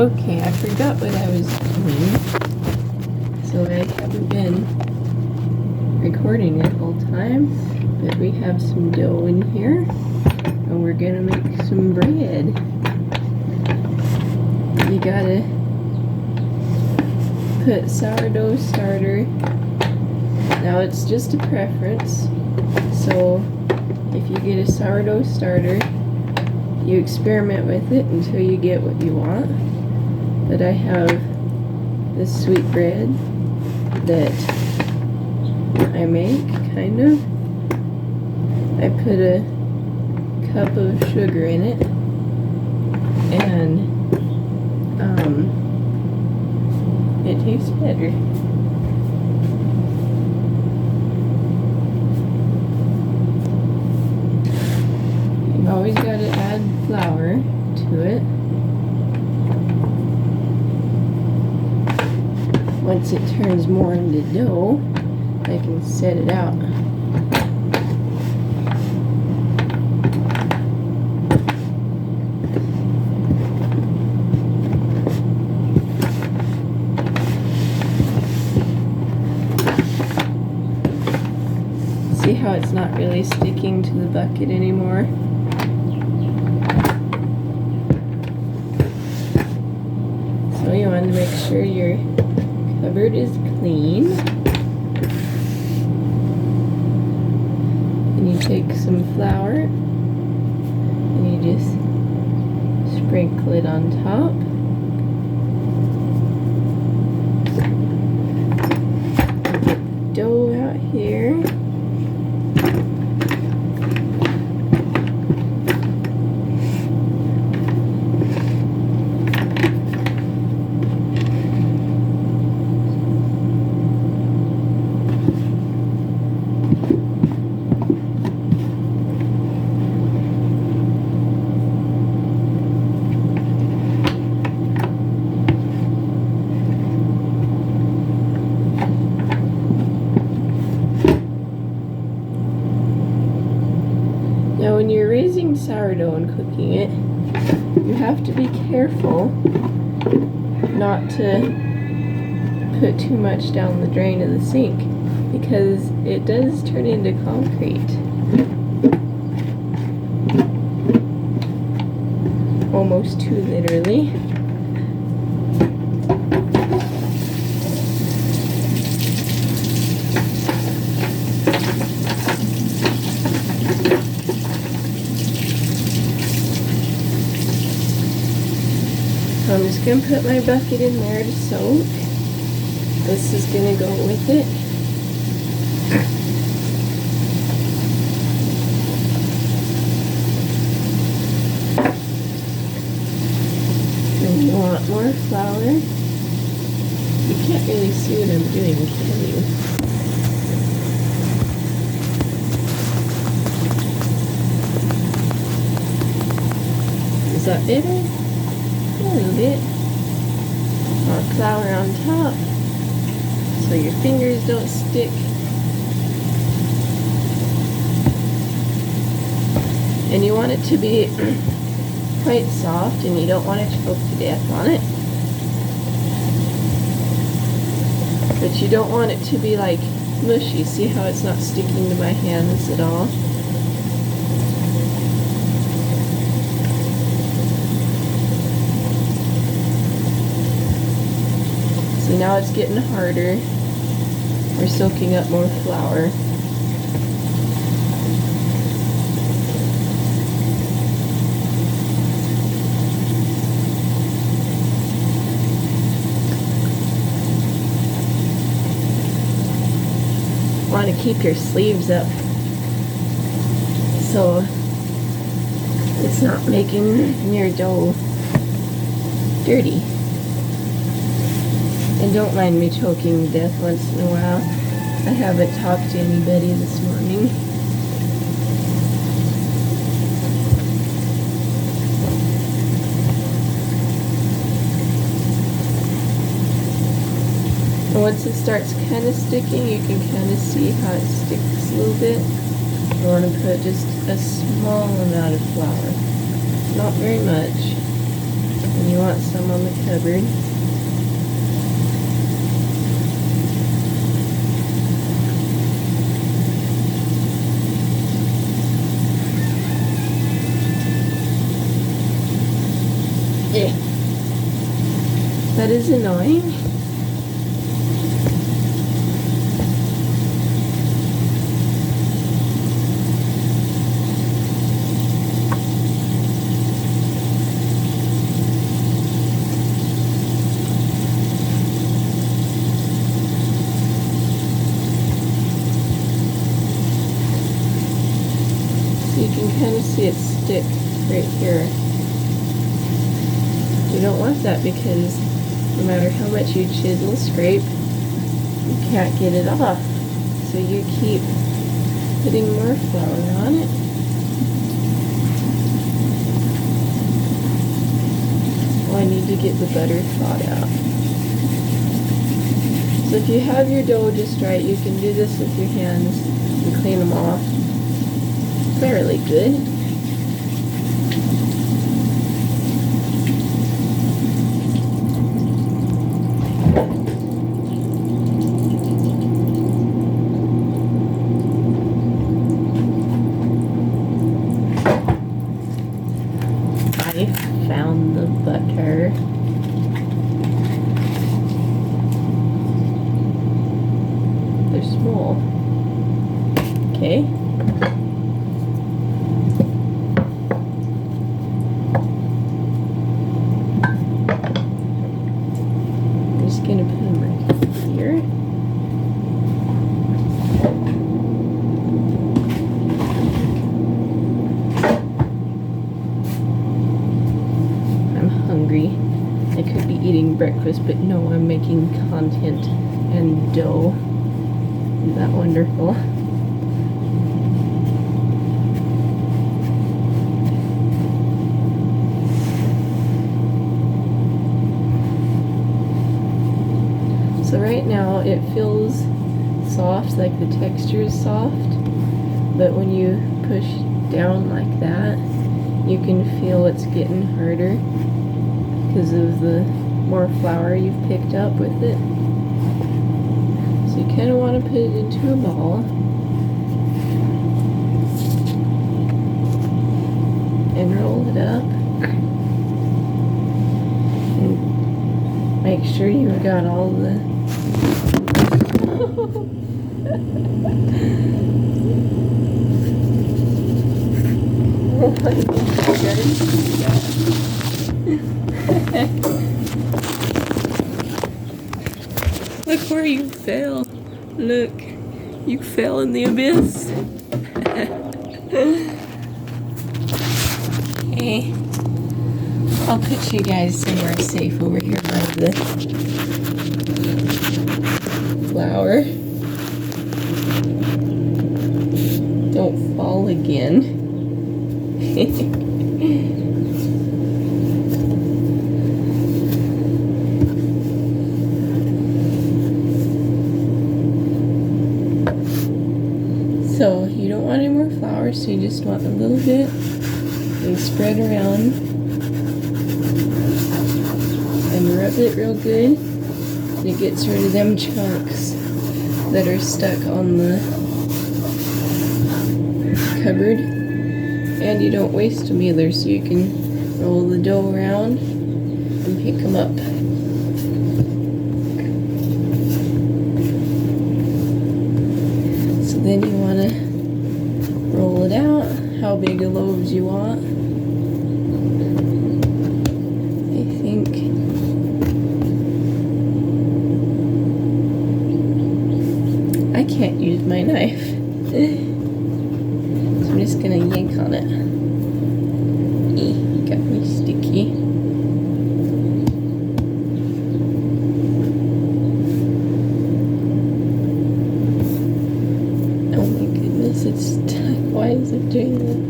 Okay, I forgot what I was doing, so I haven't been recording the whole time, but we have some dough in here, and we're gonna make some bread. You gotta put sourdough starter. Now it's just a preference, so if you get a sourdough starter, you experiment with it until you get what you want. But I have this sweet bread that I make, kind of. I put a cup of sugar in it, and it tastes better. You've always got to add flour to it. Once it turns more into dough, I can set it out. See how it's not really sticking to the bucket anymore? So you want to make sure your cupboard is clean. And you take some flour and you just sprinkle it on top. Get dough out here. Now when you're raising sourdough and cooking it, you have to be careful not to put too much down the drain of the sink, because it does turn into concrete. Almost too literally. So I'm just going to put my bucket in there to soak. This is going to go with it. And you want more flour. You can't really see what I'm doing, can you? Is that better? A little bit. More flour on top so your fingers don't stick. And you want it to be quite soft, and you don't want it to choke to death on it. But you don't want it to be like mushy. See how it's not sticking to my hands at all? See, now it's getting harder. We're soaking up more flour. Want to keep your sleeves up so it's not making your dough dirty. And don't mind me choking to death once in a while. I haven't talked to anybody this morning. And once it starts kind of sticking, you can kind of see how it sticks a little bit. You want to put just a small amount of flour, not very much. And you want some on the cupboard. Yeah. That is annoying. So you can kind of see it stick right here. You don't want that because no matter how much you chisel, scrape, you can't get it off. So you keep putting more flour on it. Oh, I need to get the butter thawed out. So if you have your dough just right, you can do this with your hands and clean them off fairly good. I found the butter. They're small. Okay. I'm just gonna put them right here. I could be eating breakfast, but no, I'm making content and dough. Isn't that wonderful? So right now it feels soft, like the texture is soft, but when you push down like that, you can feel it's getting harder because of the more flour you've picked up with it. So you kind of want to put it into a ball. And roll it up. And make sure you've got all the... Oh my God. Look where you fell. Look, you fell in the abyss. Okay, I'll put you guys somewhere safe over here by the flour. Don't fall again. So you don't want any more flour, so you just want a little bit and spread around and rub it real good. And it gets rid of them chunks that are stuck on the cupboard. And you don't waste them either, so you can roll the dough around and pick them up. So then you want to roll it out, how big of loaves you want. I think I can't use my knife. So I'm just gonna yank on it. Got me sticky. Oh my goodness, it's stuck. Why is it doing that?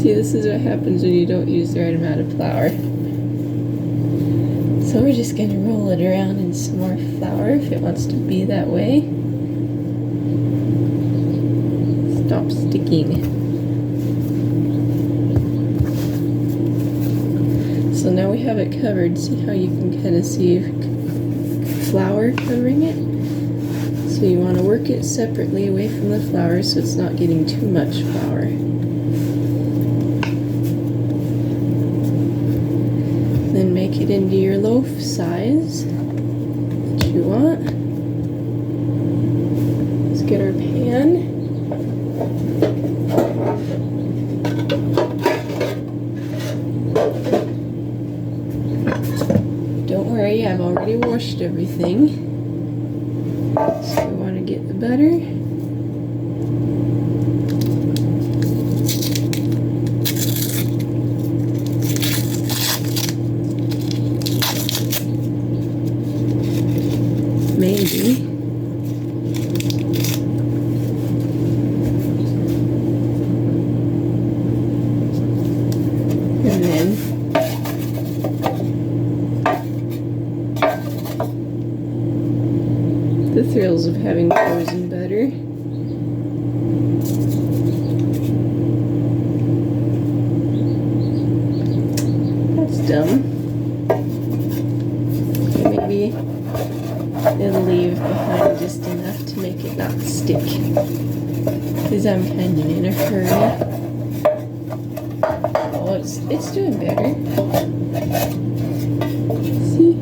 See, this is what happens when you don't use the right amount of flour. So we're just gonna roll it around in some more flour if it wants to be that way. Stop sticking. have it covered, see how you can kind of see flour covering it? So you want to work it separately away from the flour so it's not getting too much flour. Then make it into your loaf size that you want. Let's get our pan. Don't worry, I've already washed everything. So we want to get the butter. Maybe. And then the thrills of having frozen butter. That's dumb. Maybe it'll leave behind just enough to make it not stick. Because I'm kind of in a hurry. Oh, it's doing better. See?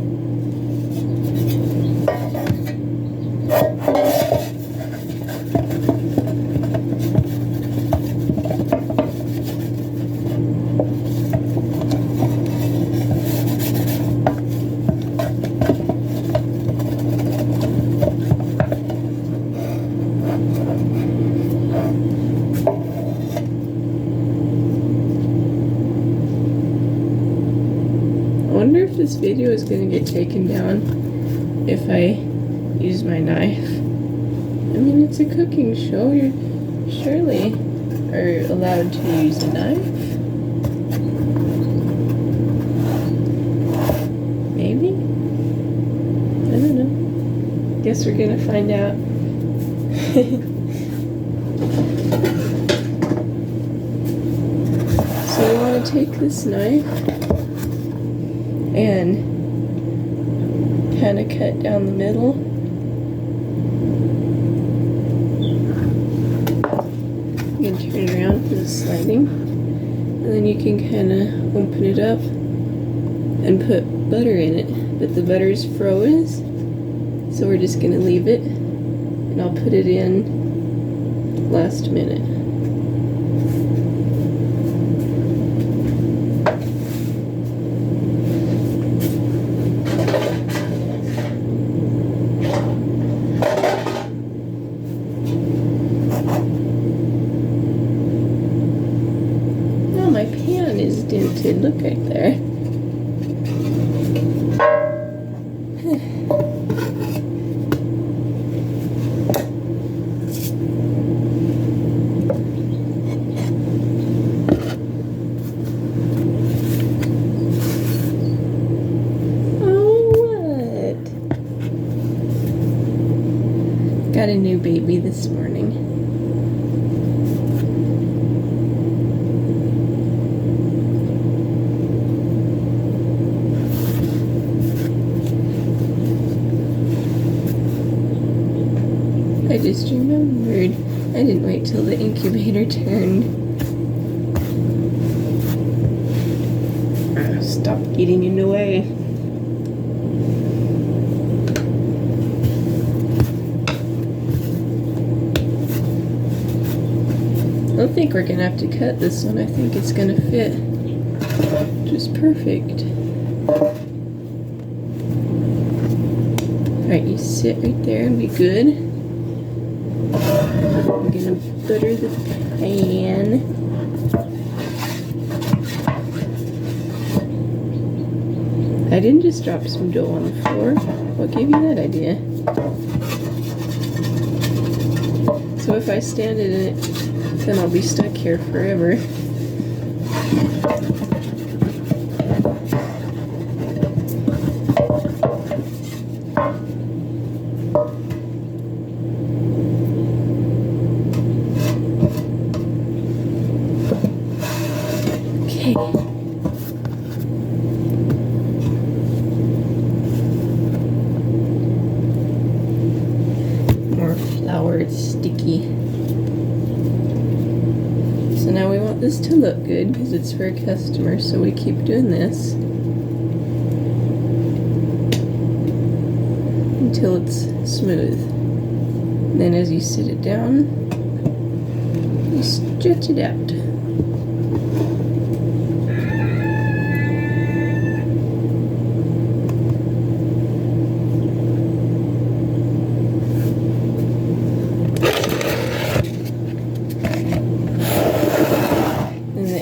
I wonder if this video is going to get taken down if I use my knife. I mean, it's a cooking show. You surely are allowed to use a knife. Maybe? I don't know. Guess we're going to find out. So you want to take this knife and kind of cut down the middle. You can turn it around because it's sliding. And then you can kind of open it up and put butter in it. But the butter's froze, so we're just going to leave it. And I'll put it in last minute. My pan is dented. Look right there. Oh, what? Got a new baby this morning. I just remembered I didn't wait till the incubator turned. Stop getting in the way. I don't think we're gonna have to cut this one. I think it's gonna fit just perfect. Alright, you sit right there and be good. I'm gonna butter the pan. I didn't just drop some dough on the floor. What gave you that idea? So if I stand in it, then I'll be stuck here forever. So now we want this to look good because it's for a customer, so we keep doing this until it's smooth. And then as you sit it down, you stretch it out.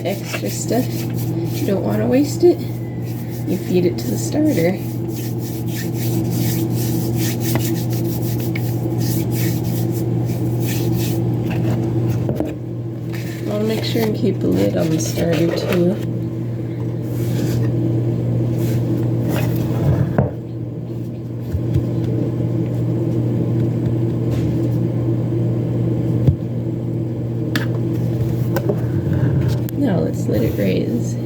Extra stuff, you don't want to waste it, you feed it to the starter. You want to make sure and keep a lid on the starter too. Now let's let it raise.